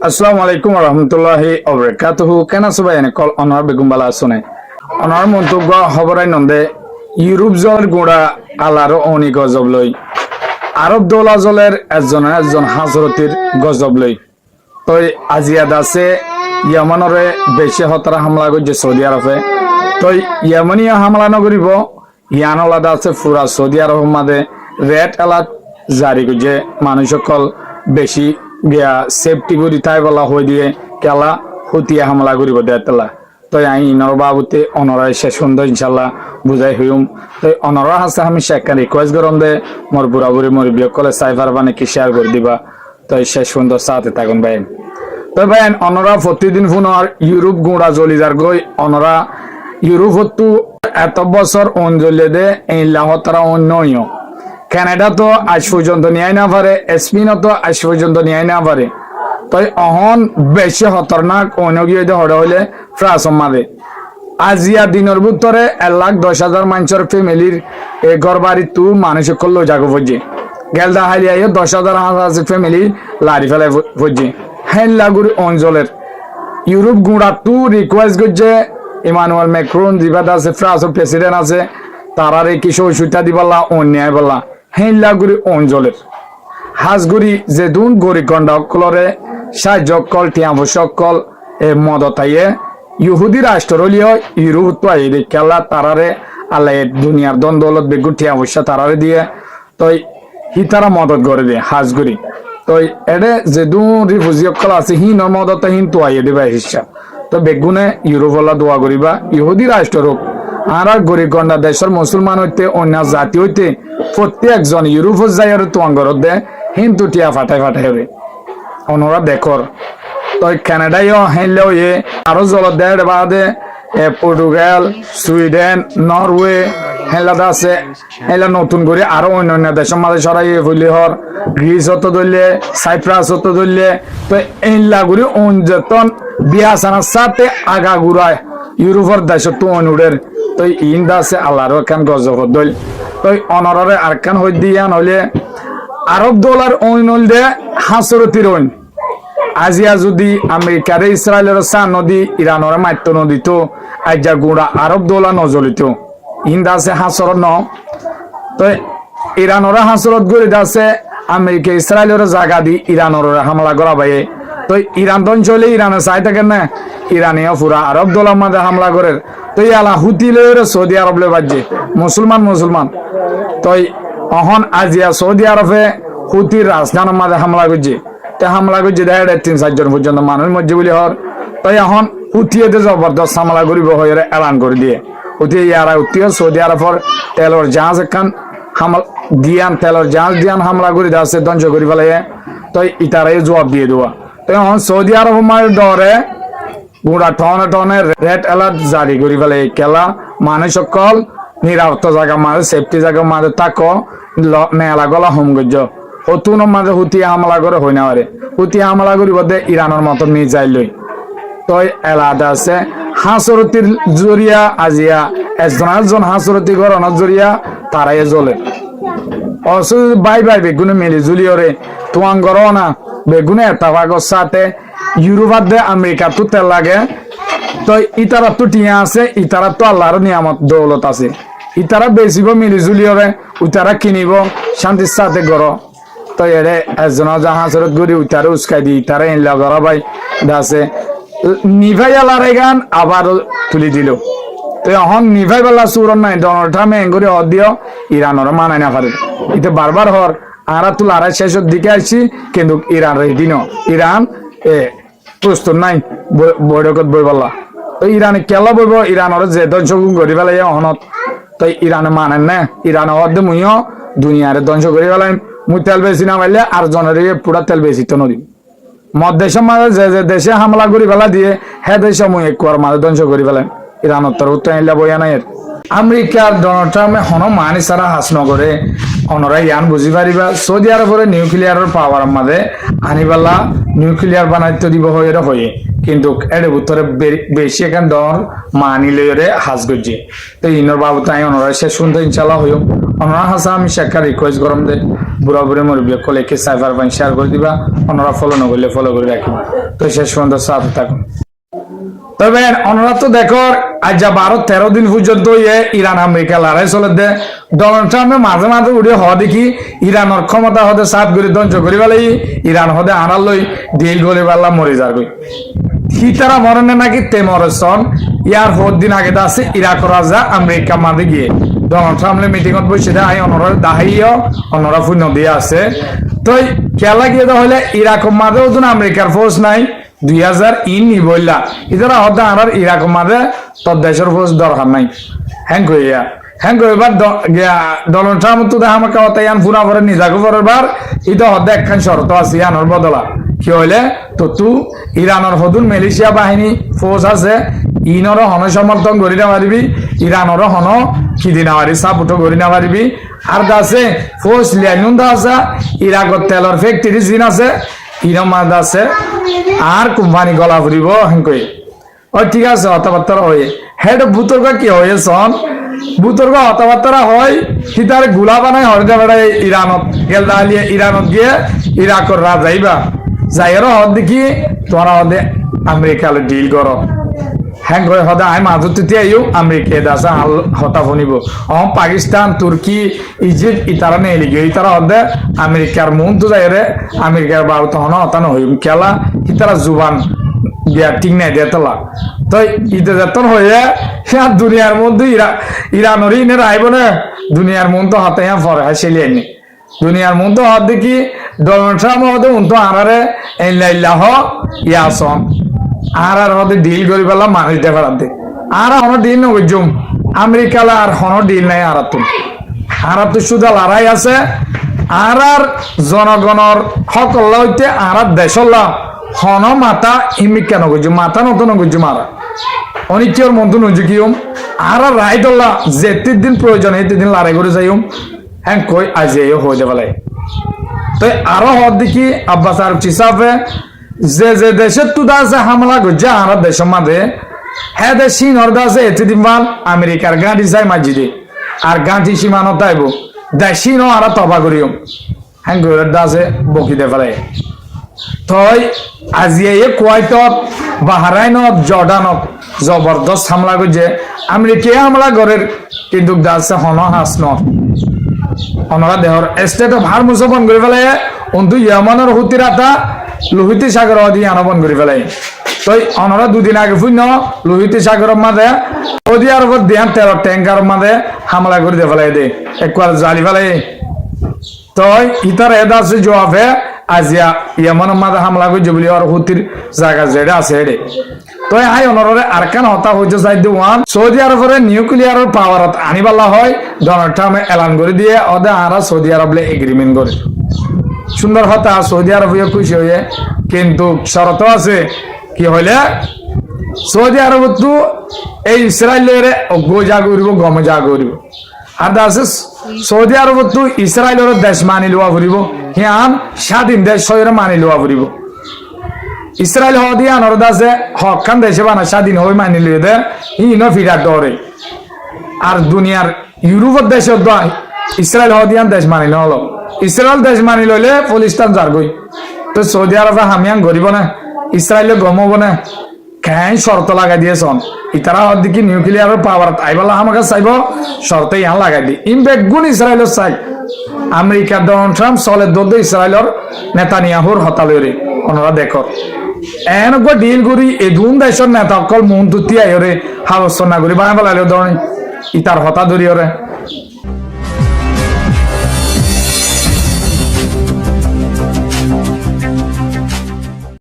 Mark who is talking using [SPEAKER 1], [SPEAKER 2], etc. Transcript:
[SPEAKER 1] আসসালামু আলাইকুম রহমতুল্লাহি ওবারাকাতুহু কেন সবাই এনে কল অনার বেগম বালা শুনে অনার মন্তব্য খবরাই নন্দে ইউরোপ জলের গুড়া আলার অনি গজব লই আরব দৌলা জলের একজন হাজরতির গজব লই তই আজিয়াদ আছে ইয়ামানরে বেশি হতরা হামলা করছে সৌদি আরবে তই ইয়ামানিয়া হামলা নগরিব ইয়ান আলাদা আছে পুরা সৌদি আরব মাদে রেড অ্যালার্ট জারি করছে মানুষ সকল বেশি গিয়া সেফটি করি তাই বলা হয়ে দিয়ে কেলা হতিয়া হামলা করিব দেতলা তো আই ইনর বাবুতে অনরায় শেষ সুন্দর ইনশাল্লাহ বুঝাই হইম তো অনরা হাসে আমি শেখান রিকোয়েস্ট করম দে মোর বুড়া বুড়ি মোর বিয়োগ কলে সাইফার বানে কি শেয়ার করে দিবা তো শেষ সুন্দর সাথে থাকুন ভাই তো ভাই অনরা প্রতিদিন ফোন ইউরোপ গুঁড়া জলি যার গই অনরা ইউরোপ হতু এত বছর অঞ্জলি দে এই লাহতারা অন্যয় কানাডা তো আজ পর্যন্ত নিয়ে না পারে স্পেনও তো আজ পর্যন্ত নিয়ে না পারে তাই অহন বেশি খতরনাক অনগীয় হড়ে হইলে ফ্রান্স মাদে আজিয়া দিনের ভিতরে 1,10,000 মানুষের ফ্যামিলির এ ঘর বাড়ি তু মানুষ করলো জাগো ফজে গেলদা হাইলিয়া 10,000 ফ্যামিলি লারি ফেলে ফজে হেল্লাগুড়ি অঞ্চলের ইউরোপ গুঁড়া তু রিকোয়েস্ট করছে ইমানুয়েল ম্যাক্রন জিবাদ আছে ফ্রান্সের প্রেসিডেন্ট আছে তারারে কিছু সুতা দিবাল্লা অন্যায় বললা হেল্লাগুড়ি অঞ্চলের হাজগুড়ি যে দুন গড়ি গন্ডকলরে সাহায্য কল টিয়াম সকল এ মদতাইয়ে ইহুদি রাষ্ট্রলীয় ইউরোপ তো আইরে খেলা তারারে আল্লাহ দুনিয়ার দ্বন্দ্বলত বেগুন টিয়াম তারারে দিয়ে তই হিতারা মদত করে দিয়ে হাজগুড়ি তই এডে যে দুন রিফিউজি সকল আছে হিন মদতা হিন তো আইয়ে দিবা হিসা তো বেগুনে ইউরোপলা দোয়া করিবা ইহুদি রাষ্ট্র হোক আর গরিব গন্ডা দেশের মুসলমান হইতে অন্য জাতি হইতে প্রত্যেকজন ইউরোপ যাই আর তোয়াঙ্গর দে হিন্দু টিয়া ফাটাই ফাটাই হবে অনরা দেখর তো কানাডাইও হেনলেও এ আরো জল দেড় বাদে পর্তুগাল সুইডেন নরওয়ে হেলাদা আছে হেলা নতুন করে আরো অন্য দেশের মাঝে সরাই হইলে হর গ্রিস হতো ধরলে সাইপ্রাস হতো ধরলে তো এইলা করে অঞ্জতন বিয়াসানার সাথে আগা ঘুরায় ইউরোপের দেশ তো অনুডের তো ইন্দা আছে আল্লাহর কান গজব দল তো অনরে আর কান হই দিয়ান হইলে আরব ডলার অইনল দে হাসরতির অইন আজিয়া যদি আমেরিকার ইসরায়েলের সা নদী ইরানের মাত্য নদী তো আজা গুড়া আরব ডলার নজলিত ইন্দা আছে হাসর ন তো ইরানের হাসরত গড়ি আছে আমেরিকা ইসরায়েলের জায়গা দি ইরানের হামলা করা বাইয়ে তো ইরান তো চলে ইরানে চাই থাকেন না ইরানিও পুরা আরব দলার মাঝে হামলা করে তো আলা হুতি লয়ে সৌদি আরব লে বাজে মুসলমান তো অহন আজিয়া সৌদি আরবে হুতির রাজধানীর মাঝে হামলা করছে তে হামলা করছে দেখা 3-4 জন পর্যন্ত মানুষ মধ্যে বলি হর তো এখন হুতিয়েতে জবরদস্ত হামলা করিব হয়ে এলান করে দিয়ে হুতি ইয়ারা হুতিও সৌদি আরবের তেলর জাহাজ এখান হামলা দিয়ান তেলর জাহাজ দিয়ান হামলা করে দেওয়া ধ্বংস করি ফেলে তো ইতারাই জবাব দিয়ে দেওয়া তো এখন সৌদি আরব মায়ের ডরে গুড়া টনে রেড অ্যালার্ট জারি করি ফেলে খেলা মানুষ সকল নিরাপত্ত জায়গা মাঝে সেফটি জায়গা মাঝে তাকো মেলা গলা হোম গজ্জ হতুন মাঝে হুতি হামলা করে হই না পারে হুতি হামলা করি বদে ইরানের মতো মিসাইল লই তো এলাদা আছে হাসরতির জরিয়া আজিয়া একজন হাসরতি গরনের জরিয়া তারাই জ্বলে বাই বেগুনে মিলি জুলিয়রে তোমার গর না বেগুনে এটা ভাগর সাথে ইউরোপার দে আমেরিকা তো তেল লাগে তো ইতারা তো টিয়া আছে ইতারা তো আল্লাহর নিয়ামত দৌলত আছে ইতারা বেচিব মিলি জুলিয়রে উতারা কিনিব শান্তির সাথে গর তো এরে একজন জাহাজরত গড়ি উতারে উস্কাই দি ইতারা ইনলা গরা ভাই আছে নিভাই আলারে গান আবার তুলি দিল তো এখন নিভাই বেলা সুরন নাই ডোনাল্ড ট্রাম্প এঙ্গুরি হদ দিও ইরানের মানায় না পারে এটা বারবার হর আরা তুল আড়াই শেষের দিকে আসছি কিন্তু ইরান রেডি ন ইরান প্রস্তুত নাই বৈঠকত বই বললা তো ইরানে কেলা বইব ইরানের যে ধ্বংস করি ফেলাই অহনত তো ইরানে মানেন না ইরানে হদ্দে মুইও দুনিয়ারে ধ্বংস করি ফেলাই মুই তেল বেশি না পাইলে আর জনের পুরা তেল বেশি তো নদী মদ দেশের মাঝে যে দেশে হামলা করি ফেলা দিয়ে হে দেশে মুই এক মাঝে ধ্বংস করি ফেলাই ইরানত তোর উত্তর বইয়া নাই আমেরিকার ডোনাল্ড ট্রাম্পে হন মানি সারা হাস নগরে অনরা ইয়ান বুঝি পারিবা সৌদি আরবের নিউক্লিয়ারের পাওয়ার মাঝে আনিবালা নিউক্লিয়ার বানাইতে দিব হয়ে কিন্তু এর উত্তরে বেশি এখান ডর মানি লইরে হাস গজি তো ইনর বাবু তাই অনরা শেষ শুনতে ইনশাল্লাহ হইও অনরা হাসা আমি শেখার রিকোয়েস্ট করম দে বুড়া বুড়ি মরবি কলেকে সাইফার বান শেয়ার করে দিবা অনরা ফলো নগরলে ফলো করে রাখিবা তো শেষ পর্যন্ত সাথে থাকুন তবে অনরা তো দেখো আজ 12-13 দিন পর্যন্ত ইরান আমেরিকা লড়াই চলে দে ডোনাল্ড ট্রাম্পে মাঝে মাঝে উড়ে হওয়া দেখি ইরানের ক্ষমতা হতে সাত করে ধ্বংস করি পেলাই ইরান হতে আনার লই ডিল করে পারলাম মরে যাবে হিতারা মরনে নাকি তে মরেছন ইয়ার 4 দিন আগে আছে ইরাক রাজা আমেরিকা মাঝে গিয়ে ডোনাল্ড ট্রাম্পের মিটিংত বসে দেয় আই অনরা দাহাইও অনরা ফুন দিয়ে আছে তো খেলা গিয়ে হলে ইরাক মাঝেও তো আমেরিকার ফোর্স নাই 2000 নি বললা ইদারা হতে আর ইরাক মাঝে তোর দেশের ফোর্স দরকার নাই হ্যাং কইবার ডোনাল্ড ট্রাম্প তো দেখা আমাকে হতে ইয়ান ফুনা করে নিজাকে পরের এটা হতে একখান শর্ত আছে ইয়ানোর বদলা কি হইলে তো তু ইরানের হদুন মালয়েশিয়া বাহিনী ফোর্স আছে ইনর হন সমর্থন করি না পারবি ইরানের হন খিদি না পারি সাপোর্ট করি না পারবি আর আছে ফোর্স লিয়ানুন আছে ইরাকর তেলর ফ্যাক্টরি জিন আছে ইরামাদ আছে আর কোম্পানি গলা ফুরিব হেঙ্কই ও ঠিক আছে কথাবার্তা হয় হেড বুতর্ক কি হয়ে সন বুতর্ক কথাবার্তা হয় হিতার গুলা বানাই হরদে বেড়াই ইরানত গেল দাঁড়িয়ে ইরানত গিয়ে ইরাকর রাজাইবা যাইয়েরও হদ দেখি তোরা হদে আমেরিকা ডিল করো হ্যাঁ গয় হদা আই মাজুতে আইও আমেরিকা দাসা হতা ফনিব পাকিস্তান তুর্কি ইজিপ্ট ইতারা নেই লিগে ইতারা হদে আমেরিকার মন তো যাইরে আমেরিকার বাবু তখন হতা নহইম খেলা ইতারা জুবান গিয়া ঠিক নাই দেতলা তো ইতে যতন হয়ে হ্যাঁ দুনিয়ার মধ্যে ইরানের ইনের আইব না দুনিয়ার মন তো হতে হ্যাঁ ফর হাসিলিয়ে নি দুনিয়ার মন তো হদ দেখি ডোনাল্ড ট্রাম্প হতে উন তো আনারে ইল্লাহ ইয়াসন আর হতে ডিল করি পেলাম মানুষ দেখা দে আর হন ডিল নজুম আমেরিকা আর হন ডিল নাই আর তো শুধু লড়াই আছে আর জনগণর সকল হইতে আর দেশল হন মাথা ইমিকা নগুজুম মাথা নত নগুজুম আর অনিকর মন্ত্র নজুকিম আর রায় দল্লা যেতে দিন প্রয়োজন এতে দিন লড়াই করে যাইম হ্যাঁ কই আজি হয়ে যাবে তো আরো হদ দেখি আব্বাস আর চিসাফে যে দেশের তুদা আছে হামলা গজ্জা আর দেশের মাঝে হ্যাঁ দেশি নর্দা আছে এতে দিন আমেরিকার গাঁটি যাই মাঝিদে আর গাঁটি সীমানত আইব দেশি ন আর তবা করিও হ্যাঁ গরদা আছে বকিতে ফেলে তই আজি কুয়াইতত বাহারাইনত জর্ডানত জবরদস্ত হামলা গজ্জে আমেরিকা হামলা করের কিন্তু দাসে হন হাস ন অনরা দেহর স্টেট অফ হারমুজ বন করে ফেলে অন্তু ইয়ামানের হুতিরাতা লোহিত সাগর আদি আনবন করে ফেলে তো অনরা দুদিন আগে ফুন্য লোহিত সাগরের মাঝে সৌদি আরবের দেহান 13 ট্যাঙ্কার মাঝে হামলা করে দিয়ে ফেলাই দে একবার জালি ফেলে তো ইতার এদা আছে জবাবে আজিয়া ইয়ামানের মাঝে হামলা করে জবলি আর হুতির জায়গা যেটা আছে এডে তো আই অনরে আরকান হতা হইতে চাই ওয়ান সৌদি আরবের নিউক্লিয়ারের পাওয়ারত আনিবালা হয় ডোনাল্ড ট্রাম্প এলান করে দিয়ে ওদের আরা সৌদি আরবলে এগ্রিমেন্ট করে সুন্দর হতা সৌদি আরব খুশি হয়ে কিন্তু শরত আছে কি হইলে সৌদি আরব তো এই ইসরায়েলের গোজা করিব গমজা করিব আর আছে সৌদি আরব তো ইসরায়েলের দেশ মানি লওয়া ফুরিব হিয়ান স্বাধীন দেশ সয়রে মানি লওয়া ফুরিব ইসরায়েল হদিয়া নরদা আছে হকান দেশে বানা স্বাধীন হয়ে মানি লিয়ে দে ইনো ফিরার ডরে আর দুনিয়ার ইউরোপের দেশে ইসরায়েল হদিয়ান দেশ মানি হলো ইসরায়েল দেশ মানি লইলে পলিস্তান যার গই তো সৌদি আরবে হামিয়ান গরিব না ইসরায়েলে গমব না কেন শর্ত লাগাই দিয়েছন ইতারা হদিকে নিউক্লিয়ারের পাওয়ার আইবালা আমাকে চাইব শর্ত ইহান লাগাই দি ইম্প্যাক্ট গুণ ইসরায়েলের চাই আমেরিকা ডোনাল্ড ট্রাম্প চলে দোদ ইসরায়েলের নেতানিয়াহুর হতালরে ওনারা দেখো এনেকুৱা ডিল কৰি এদুন দেশৰ নেতাসকল মন তুতি আইৰে হাৱস্থ নাগৰি বাই পেলালে ধৰণে ইটাৰ হতা ধৰিৰে